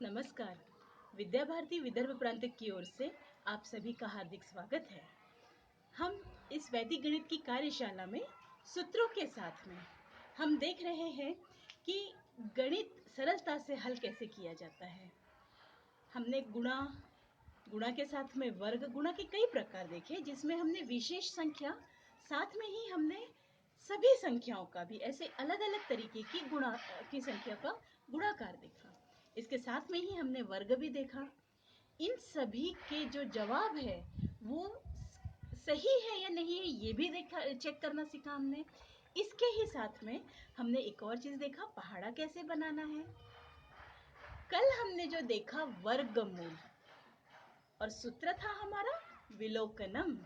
नमस्कार। विद्या भारती विदर्भ प्रांत की ओर से आप सभी का हार्दिक स्वागत है। हम इस वैदिक गणित की कार्यशाला में सूत्रों के साथ में हम देख रहे हैं कि गणित सरलता से हल कैसे किया जाता है। हमने गुणा के साथ में वर्ग गुणा के कई प्रकार देखे, जिसमें हमने विशेष संख्या, साथ में ही हमने सभी संख्याओं का भी ऐसे अलग अलग तरीके की गुणा की संख्या का गुणाकार देखा। इसके साथ में ही हमने वर्ग भी देखा। इन सभी के जो जवाब है वो सही है या नहीं है ये भी देखा, चेक करना सीखा हमने। इसके ही साथ में हमने एक और चीज देखा, पहाड़ा कैसे बनाना है। कल हमने जो देखा वर्गमूल, और सूत्र था हमारा विलोकनम।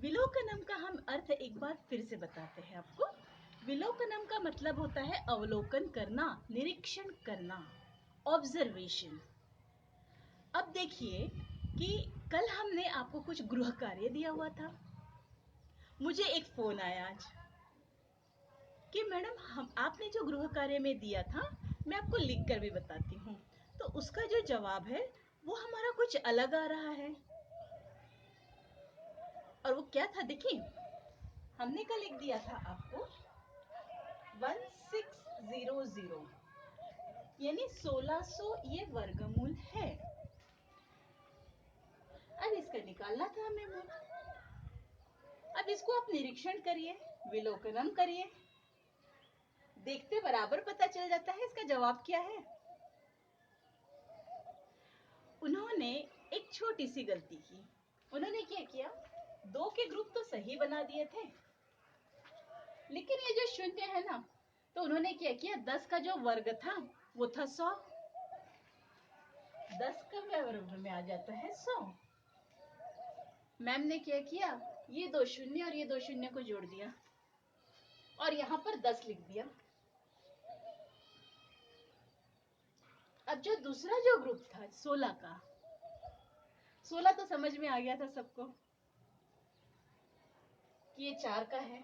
विलोकनम का हम अर्थ एक बार फिर से बताते हैं आपको। विलोकनम का मतलब होता है अवलोकन करना, निरीक्षण करना, ऑब्जर्वेशन। अब देखिए कि कल हमने आपको कुछ गृह कार्य दिया हुआ था। मुझे एक फोन आया आज कि मैडम हम आपने जो गृह कार्य में दिया था मैं आपको लिख कर भी बताती हूँ, तो उसका जो जवाब है वो हमारा कुछ अलग आ रहा है। और वो क्या था देखिए, हमने कल लिख दिया था आपको 1600 यानी 1600 ये वर्गमूल है। अब इसका निकालना था हमें मूल। अब इसको आप निरीक्षण करिए, विलोकनम करिए, देखते बराबर पता चल जाता है इसका जवाब क्या है। उन्होंने एक छोटी सी गलती की। उन्होंने क्या किया, दो के ग्रुप तो सही बना दिए थे, लेकिन ये जो शून्य है ना, तो उन्होंने क्या किया, 10 का जो वर्ग था वो था 100। 10 का वर्ग में आ जाता है 100। मैम ने क्या किया, ये दो शून्य और ये दो शून्य को जोड़ दिया और यहाँ पर 10 लिख दिया। अब जो दूसरा जो ग्रुप था 16 का, 16 तो समझ में आ गया था सबको कि ये 4 का है।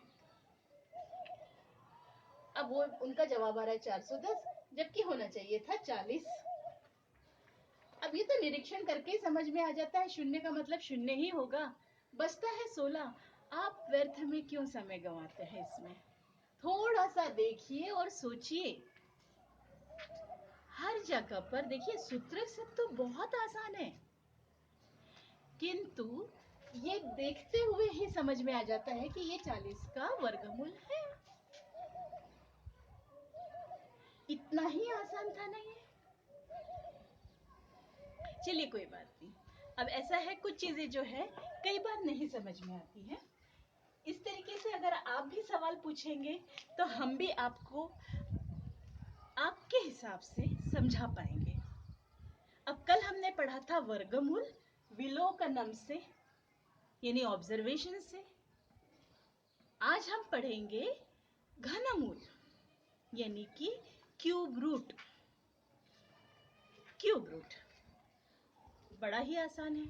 अब वो उनका जवाब आ रहा है 410, जबकि होना चाहिए था 40। अब ये तो निरीक्षण करके ही समझ में आ जाता है, शून्य का मतलब शून्य ही होगा, बचता है 16। आप व्यर्थ में क्यों समय गंवाते हैं इसमें? थोड़ा सा देखिए और सोचिए। हर जगह पर देखिए सूत्र से तो बहुत आसान है, किंतु ये देखते हुए ही समझ में आ जाता है कि ये 40 का वर्गमूल है। इतना ही आसान था ना ये। चलिए कोई बात नहीं। अब ऐसा है, कुछ चीजें जो है कई बार नहीं समझ में आती है। इस तरीके से अगर आप भी सवाल पूछेंगे तो हम भी आपको आपके हिसाब से समझा पाएंगे। अब कल हमने पढ़ा था वर्गमूल विलोकनम से यानी ऑब्जर्वेशन से। आज हम पढ़ेंगे घनमूल यानी कि क्यूब रूट। क्यूब रूट बड़ा ही आसान है,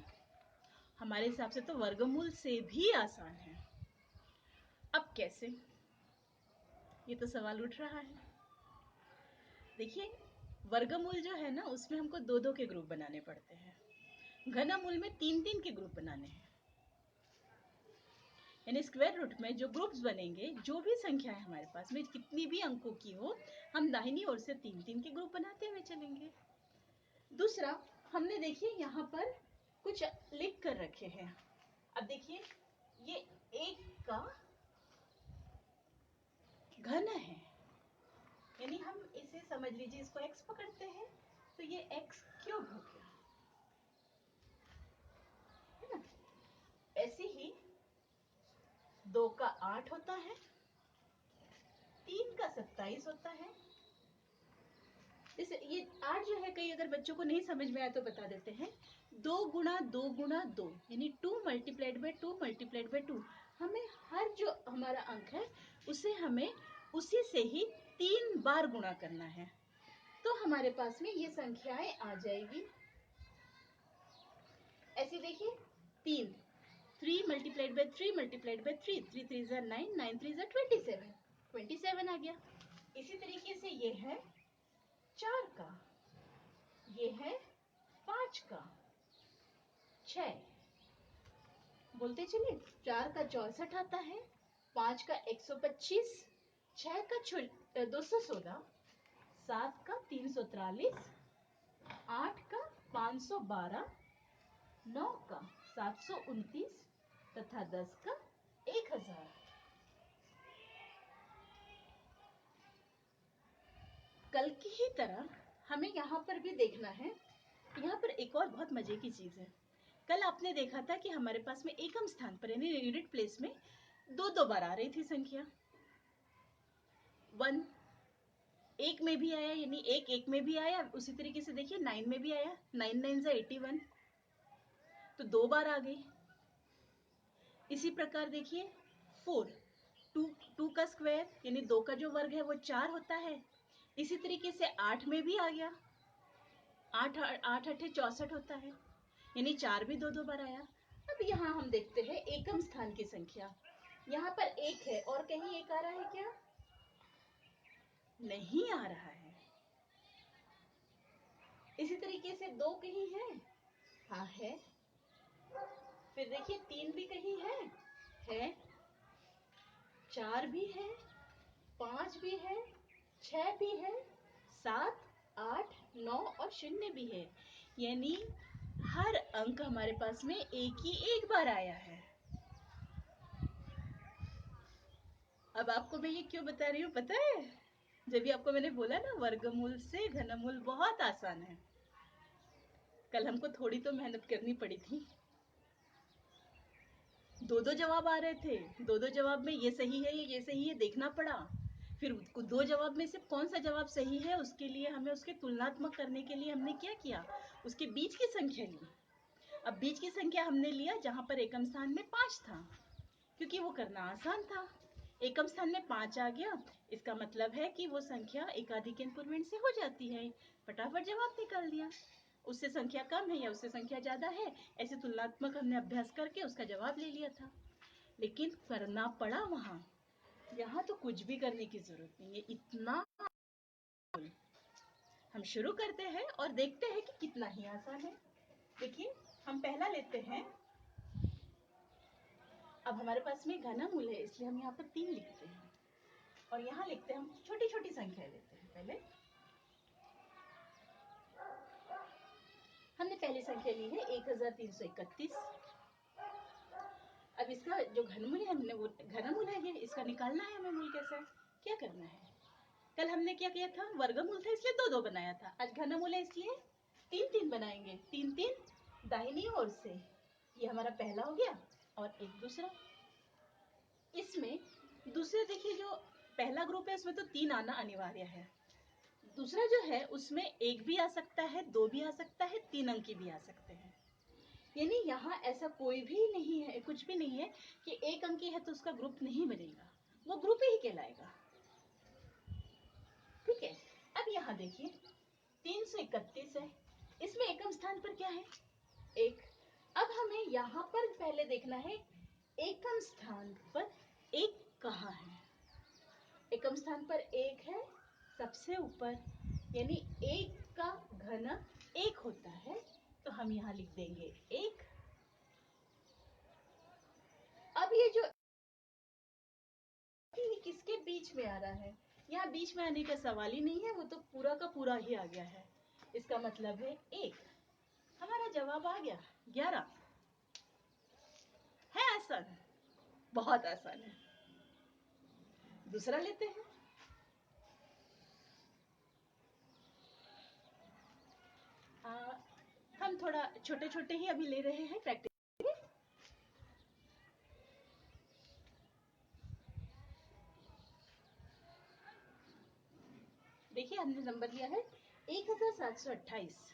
हमारे हिसाब से तो वर्गमूल से भी आसान है। अब कैसे, ये तो सवाल उठ रहा है। देखिए वर्गमूल जो है ना, उसमें हमको दो दो के ग्रुप बनाने पड़ते हैं। घनमूल में तीन तीन के ग्रुप बनाने हैं। यानी स्क्वायर रूट में जो ग्रुप्स बनेंगे, जो भी संख्या है हमारे पास में कितनी भी अंकों की हो, हम दाहिनी ओर से तीन तीन के ग्रुप बनाते हुए चलेंगे। दूसरा, हमने देखिए यहाँ पर कुछ लिख कर रखे हैं। अब देखिए ये एक का घन है, यानी हम इसे समझ लीजिए, इसको x पकड़ते हैं तो ये x क्यूब हो गया, है ना। ऐसे ही 2 का 8 होता है, 3 का 27 होता है। जैसे ये 8 जो है, कई अगर बच्चों को नहीं समझ में आया तो बता देते हैं। 2 गुणा 2 गुणा 2 यानी 2 मल्टीप्लाइड बाय 2 मल्टीप्लाइड बाय 2। हमें हर जो हमारा अंक है उसे हमें उसी से ही 3 बार गुणा करना है, तो हमारे पास में ये संख्याएं आ जाएगी। ऐसे देखिए 3 मल्टीप्लाइड बाय 3 मल्टीप्लाइड बाय 3, 3 3 जा 9, 9 3 जा 27, 27 आ गया। इसी तरीके से ये है 4 का, ये है 5 का 6, बोलते चलिए। 4 का 64 आता है, 5 का 125, 6 का 216, 7 का 343, 8 का 512, 9 का 729 तथा 10 का 1000। कल की ही तरह हमें यहाँ पर भी देखना है। यहाँ पर एक और बहुत मजे की चीज है। कल आपने देखा था कि हमारे पास में एकम स्थान पर यानी यूनिट प्लेस में दो बार आ रही थी संख्या। 1 एक में भी आया, यानी एक में भी आया। उसी तरीके से देखिए 9 में भी आया, 9 9 जा 81, तो 2 बार आ गई। इसी प्रकार देखिए 4 2 का स्क्वायर यानी 2 का जो वर्ग है वो 4 होता है। इसी तरीके से 8 में भी आ गया, 8 8 8 64 होता है, यानी 4 भी दो बार आया। अब यहाँ हम देखते हैं एकम स्थान की संख्या। यहाँ पर 1 है और कहीं 1 आ रहा है क्या? नहीं आ रहा है। इसी तरीके से 2 कहीं है? हाँ है। फिर देखिए 3 भी कहीं है, 4 भी है, 5 भी है, 6 भी है, 7 8 9 और 0 भी है, यानी हर अंक हमारे पास में एक बार आया है। अब आपको मैं ये क्यों बता रही हूँ पता है? जब भी आपको मैंने बोला ना वर्गमूल से घनमूल बहुत आसान है, कल हमको थोड़ी तो मेहनत करनी पड़ी थी। दो जवाब आ रहे थे, दो जवाब में ये सही है ये सही है देखना पड़ा। फिर 2 जवाब में से कौन सा जवाब सही है उसके लिए हमें उसके तुलनात्मक करने के लिए हमने क्या किया, उसके बीच की संख्या ली। अब बीच की संख्या हमने लिया जहां पर एकम स्थान में 5 था, क्योंकि वो करना आसान था। एकम स्थान में 5 आ गया, इसका मतलब है कि वो संख्या एकाधिक पूर्णांक से हो जाती है। फटाफट जवाब निकाल दिया। उससे संख्या कम है या उससे संख्या ज्यादा है, ऐसे तुलनात्मक हमने अभ्यास करके उसका जवाब ले लिया था। लेकिन करना पड़ा वहां, यहाँ तो कुछ भी करने की जरूरत नहीं है, इतना। हम शुरू करते हैं और देखते हैं कि कितना ही आसान है। देखिए हम पहला लेते हैं। अब हमारे पास में घनमूल है इसलिए हम यहाँ पर 3 लिखते हैं और यहाँ लिखते हैं, हम छोटी छोटी संख्या लेते हैं। पहले हमने पहली संख्या ली है 1331। अब इसका जो घनमूल है हमने वो घनमूल है, ये इसका निकालना है हमें मूल कैसे। क्या करना है, कल हमने क्या किया था, वर्गमूल था इसलिए 2 बनाया था। आज घनमूल है इसलिए 3 बनाएंगे। 3 दाहिनी ओर से, ये हमारा पहला हो गया और एक दूसरा। इसमें दूसरे देखिए जो पहला ग्रुप है उसमें तो 3 आना अनिवार्य है। दूसरा जो है उसमें 1 भी आ सकता है, 2 भी आ सकता है, 3 अंकी भी आ सकते हैं। यानी यहाँ ऐसा कोई भी नहीं है, कुछ भी नहीं है कि 1 अंकी है तो उसका ग्रुप नहीं बनेगा, वो ग्रुप ही कहलाएगा। ठीक है। अब यहाँ देखिए 331 है, इसमें एकम स्थान पर क्या है, 1। अब हमें यहाँ पर पहले देखना है एकम स्थान पर 1 कहाँ है। एकम स्थान पर 1 है सबसे ऊपर, यानी 1 का घन 1 होता है, तो हम यहाँ लिख देंगे 1। अब ये जो किसके बीच में आ रहा है, यहाँ बीच में आने का सवाल ही नहीं है, वो तो पूरा का पूरा ही आ गया है। इसका मतलब है 1। हमारा जवाब आ गया 11। है आसान, बहुत आसान है। दूसरा लेते हैं। हम थोड़ा छोटे छोटे ही अभी ले रहे हैं प्रैक्टिस। देखिए हमने नंबर लिया है 1728।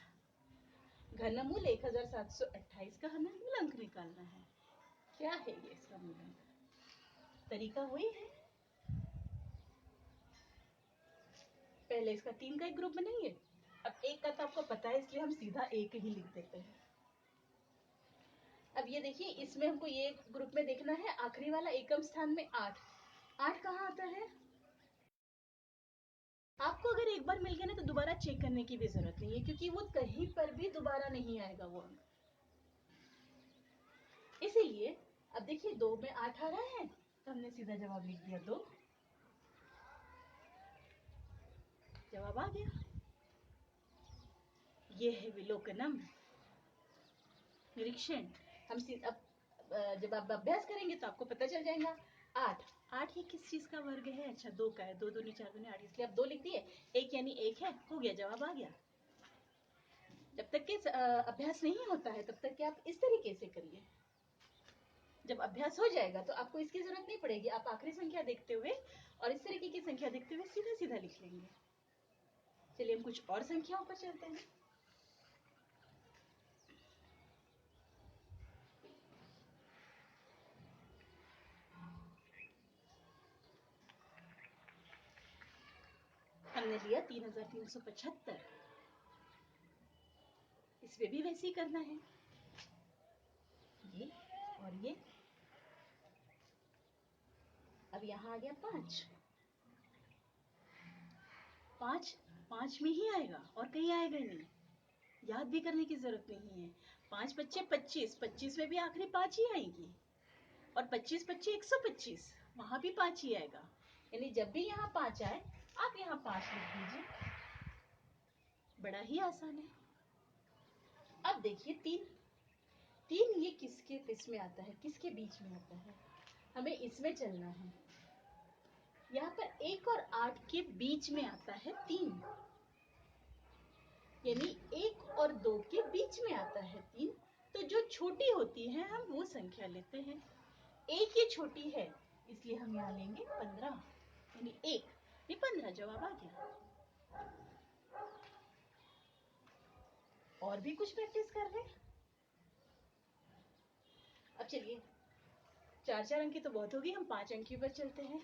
घनमूल 1728 का हमें मूलांक निकालना है। क्या है ये इसका मूलांक, तरीका वही है। पहले इसका 3 का एक ग्रुप बनाएंगे। अब 1 का तो आपको पता है इसलिए हम सीधा 1 ही लिख देते हैं। अब ये देखिए इसमें हमको ये ग्रुप में देखना है आखिरी वाला एकम स्थान में 8। 8 कहाँ आता है, आपको अगर एक बार मिल गया ना तो दोबारा चेक करने की भी जरूरत नहीं है, क्योंकि वो कहीं पर भी दोबारा नहीं आएगा वो अंक। इसीलिए अब देखिए 2 में 8 आ रहा है तो हमने सीधा जवाब लिख दिया 2। जवाब आ गया। ये है विलोकनम, निरीक्षण। हम अब जब आप अभ्यास करेंगे तो आपको पता चल जाएगा। 8 8 ये किस चीज का वर्ग है? अच्छा 2 का है। 2 दूनी 4 दूनी 8, इसलिए आप 2 लिख दिए। 1 यानी 1 है, हो गया, जवाब आ गया। जब तक के अभ्यास नहीं होता है तब तक के आप इस तरीके से करिए। जब अभ्यास हो जाएगा तो आपको इसकी जरूरत नहीं पड़ेगी, आप आखिरी संख्या देखते हुए और इस तरीके की संख्या देखते हुए सीधा सीधा लिख लेंगे। चलिए हम कुछ और संख्याओं पर चलते हैं। हमने लिया 3375। इसमें भी वैसे ही करना है, ये और ये। अब यहाँ आ गया 5। 5 5 में ही आएगा और कहीं आएगा नहीं, याद भी करने की जरूरत नहीं है। 5 पच्चे 25, 25 में भी आखिरी 5 ही आएगी, और 25 पच्चे 125, वहां भी 5 ही आएगा। यानी जब भी यहाँ 5 आए आप यहाँ 5 लिख दीजिए। बड़ा ही आसान है। अब देखिए 3 3 ये किसके इसमें आता है, किसके बीच में आता है? हमें इसमें चलना है। यहाँ पर 1 और 8 के बीच में आता है 3, यानी 1 और 2 के बीच में आता है 3। तो जो छोटी होती है हम वो संख्या लेते हैं। 1 ये छोटी है, इसलिए हम यहाँ लेंगे 15, यानी 1 ये 15। जवाब आ गया। और भी कुछ प्रैक्टिस कर ले। अब चलिए 4 अंक की तो बहुत होगी, हम 5 अंक पर चलते हैं।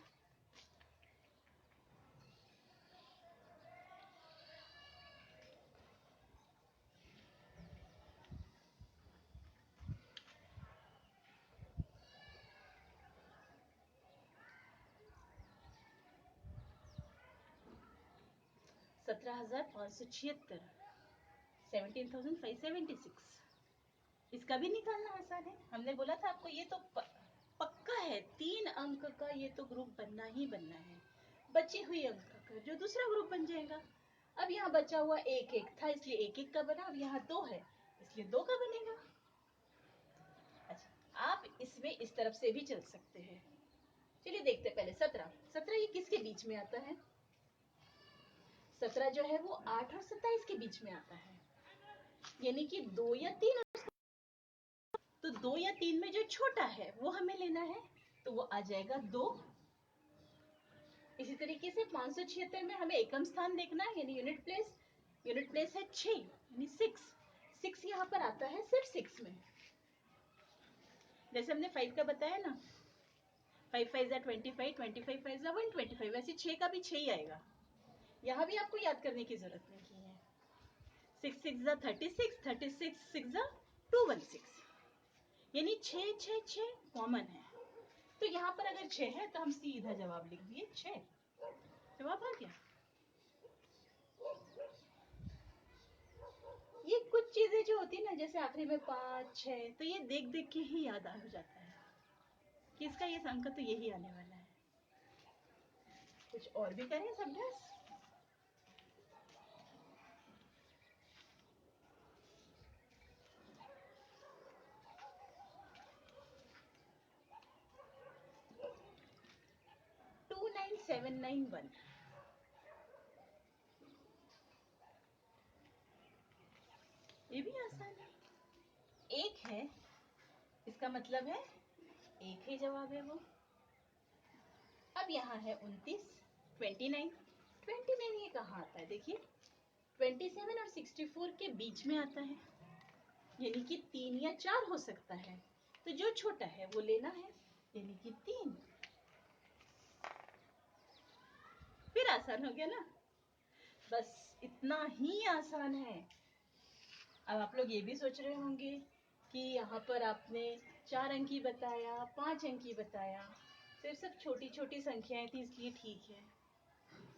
$17,576, 17,576। इसका भी निकालना आसान है। हमने बोला था आपको, ये तो पक्का है 3 अंक का ये तो ग्रुप बनना ही बनना है। बची हुई अंक का जो दूसरा ग्रुप बन जाएगा। अब यहाँ बचा हुआ 1 1 था, इसलिए 1 1 का बना। अब यहाँ 2 है, इसलिए 2 का बनेगा। अच्छा आप इसमें इस तरफ से भी चल सकते हैं। चलिए देखते हैं पहले 17। 17 ये किसके बीच में आता है? 17 जो है वो 8 और 27 के बीच में आता है, यानी कि 2 या 3। तो 2 या 3 में जो छोटा है वो हमें लेना है, तो वो आ जाएगा 2। इसी तरीके से 576 में हमें एकम स्थान देखना है, यानी यूनिट प्लेस। यूनिट प्लेस है 6, यानी 6। 6 यहाँ पर आता है सिर्फ 6 में। जैसे हमने 5 का बताया ना, 5 5 जा 25, 25 5 जा 125, वैसे 6 का भी 6 ही आएगा। यहाँ भी आपको याद करने की जरूरत नहीं है। 6 6 जा 36, 36 6 जा 216, यानी 6 6 6 कॉमन है। तो यहाँ पर अगर 6 है तो हम सीधा जवाब लिख दिए 6। जवाब आ गया। ये कुछ चीजें जो होती है ना, जैसे आखिरी में 5 6, तो ये देख देख के ही याद हो जाता है कि इसका ये अंक तो यही आने वाला है। कुछ और भी करें इस अभ्यास। टू 9791, ये भी आसान है। एक है, इसका मतलब है एक ही जवाब है वो। अब यहाँ है 29, 29। 29 ये कहाँ आता है? देखिए 27 और 64 के बीच में आता है, यानी कि 3 या 4 हो सकता है। तो जो छोटा है वो लेना है, यानी कि 3। फिर आसान हो गया ना, बस इतना ही आसान है। अब आप लोग ये भी सोच रहे होंगे कि यहाँ पर आपने 4 अंकी बताया, 5 अंकी बताया, तो ये सब छोटी छोटी संख्याएं थी इसलिए ठीक है।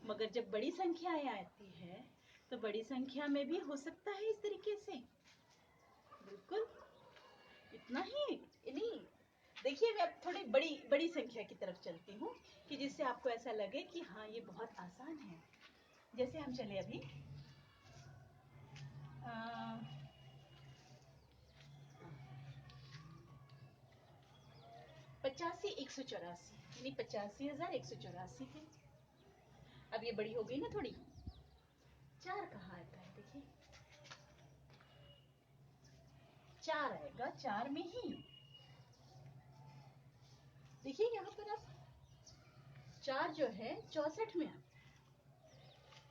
मगर जब बड़ी संख्याएं आती है तो बड़ी संख्या में भी हो सकता है इस तरीके से। बिल्कुल इतना ही नहीं। देखिए मैं अब थोड़ी बड़ी बड़ी संख्या की तरफ चलती हूँ कि जिससे आपको ऐसा लगे कि हाँ ये बहुत आसान है। जैसे हम चले अभी 85,184 यानी 85,184 है। अब ये बड़ी हो गई ना थोड़ी। 4 कहाँ आता है? देखिए 4 आएगा 4 में ही। देखिए यहाँ पर अब 4 जो है 64 में आता है,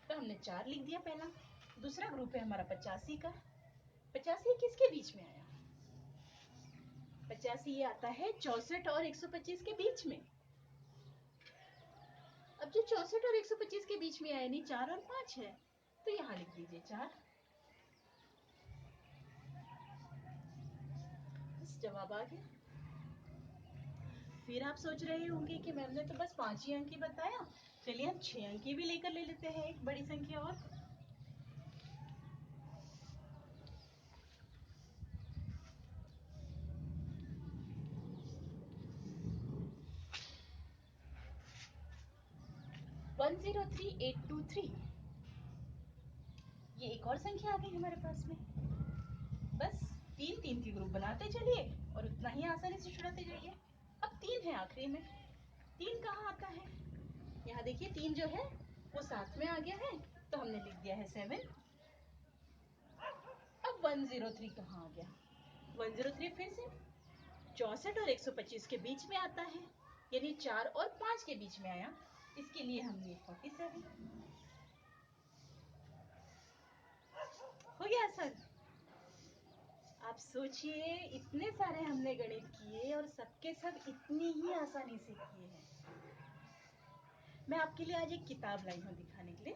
तो हमने 4 लिख दिया पहला। दूसरा ग्रुप है हमारा 85 का। 85 किसके बीच में आया? 85 ये आता है 64 और 125 के बीच में। अब जो 64 और 125 के बीच में आया नहीं 4 और 5 है, तो यहाँ लिख दीजिए 4। बस जवाब आ गया। फिर आप सोच रहे होंगे कि मैम ने तो बस 5 ही अंक ही बताया, चलिए हम 6 अंक भी लेकर ले लेते हैं, एक बड़ी संख्या और। वन 103,823 ये एक और संख्या आ गई हमारे पास में। बस 3 के ग्रुप बनाते चलिए और उतना ही आसानी से छुड़ाते जाइए। अब 3 है आखिरी में। 3 कहाँ आता है? यहाँ देखिए 3 जो है वो साथ में आ गया है, तो हमने लिख दिया है 7। अब 103 कहाँ आ गया? 103 फिर से 64 और 125 के बीच में आता है, यानी 4 और 5 के बीच में आया, इसके लिए हमने 47 हो गया सर। आप सोचिए इतने सारे हमने गणित किए और सबके सब इतनी ही आसानी से किए हैं। मैं आपके लिए आज एक किताब लाई हूँ दिखाने के लिए।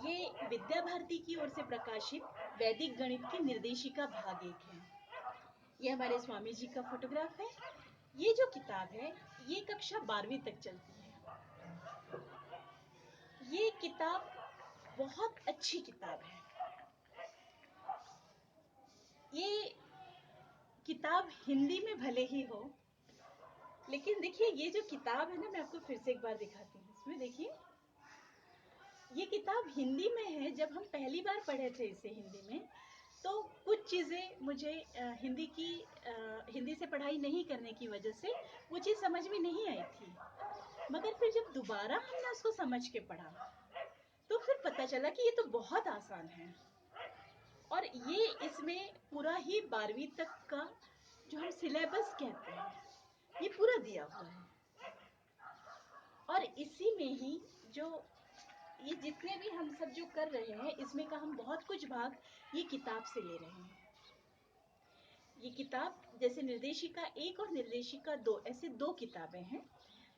ये विद्या भारती की ओर से प्रकाशित वैदिक गणित की निर्देशिका भाग 1 है। ये हमारे स्वामी जी का फोटोग्राफ है। ये जो किताब है ये कक्षा 12वीं तक चलती है। ये किताब बहुत अच्छी किताब है। ये किताब हिंदी में भले ही हो, लेकिन देखिए ये जो किताब है ना, मैं आपको फिर से एक बार दिखाती हूँ। इसमें देखिए ये किताब हिंदी में है। जब हम पहली बार पढ़े थे इसे हिंदी में, तो कुछ चीज़ें मुझे हिंदी से पढ़ाई नहीं करने की वजह से वो चीज़ समझ में नहीं आई थी। मगर फिर जब दोबारा हमने उसको समझ के पढ़ा तो फिर पता चला कि ये तो बहुत आसान है। और ये इसमें पूरा ही 12वीं तक का जो हम सिलेबस कहते हैं ये पूरा दिया हुआ है। और इसी में ही जो ये जितने भी हम सब जो कर रहे हैं इसमें का हम बहुत कुछ भाग ये किताब से ले रहे हैं। ये किताब जैसे निर्देशिका 1 और निर्देशिका 2 ऐसे 2 किताबें हैं।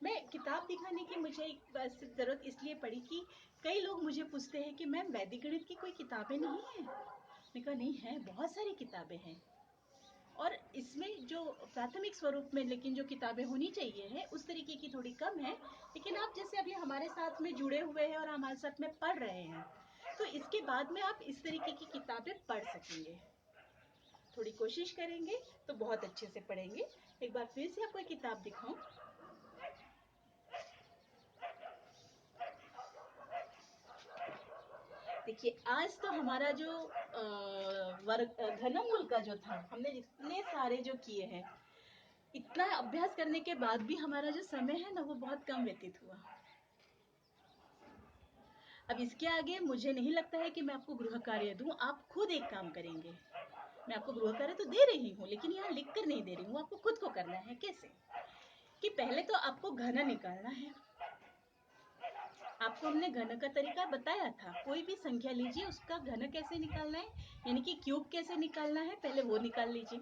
मैं किताब दिखाने की मुझे बस ज़रूरत इसलिए पड़ी कि कई लोग मुझे पूछते हैं कि मैम वैदिक गणित की कोई किताबें नहीं हैं? मैंने कहा नहीं है, बहुत सारी किताबें हैं। और इसमें जो प्राथमिक स्वरूप में लेकिन जो किताबें होनी चाहिए है उस तरीके की थोड़ी कम है। लेकिन आप जैसे अभी हमारे साथ में जुड़े हुए हैं और हमारे साथ में पढ़ रहे हैं, तो इसके बाद में आप इस तरीके की किताबें पढ़ सकेंगे। थोड़ी कोशिश करेंगे तो बहुत अच्छे से पढ़ेंगे। एक बार फिर से आपको एक किताब दिखाऊं। देखिए आज तो हमारा जो घनमूल का जो था, हमने इतने सारे जो किए हैं, इतना अभ्यास करने के बाद भी हमारा जो समय है ना वो बहुत कम व्यतीत हुआ। अब इसके आगे मुझे नहीं लगता है कि मैं आपको गृह कार्य दूं। आप खुद एक काम करेंगे। मैं आपको गृह कार्य तो दे रही हूँ लेकिन यहाँ लिख कर नहीं दे रही हूँ, आपको खुद को करना है। कैसे? कि पहले तो आपको घन निकालना है। आपको हमने घन का तरीका बताया था। कोई भी संख्या लीजिए उसका घन कैसे निकालना है, यानी कि क्यूब कैसे निकालना है, पहले वो निकाल लीजिए।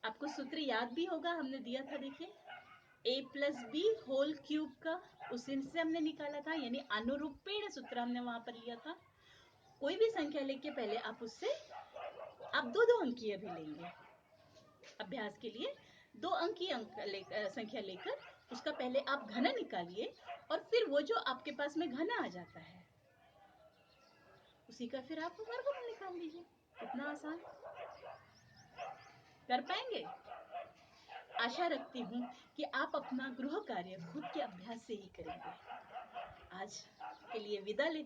आपको सूत्र याद भी होगा, हमने दिया था। देखिए a+b होल क्यूब का उसी से हमने निकाला था, यानी अनुरूपेण सूत्र हमने वहां पर लिया था। कोई भी संख्या लेके पहले आप उससे आप दो दो अंकीय भी लेंगे। अभ्यास के लिए 2 अंक की संख्या लेकर उसका पहले आप घन निकालिए और फिर वो जो आपके पास में घन आ जाता है उसी का फिर आप वर्गमूल निकाल लीजिए। कितना आसान। कर पाएंगे? आशा रखती हूँ कि आप अपना गृह कार्य खुद के अभ्यास से ही करेंगे। आज के लिए विदा लेते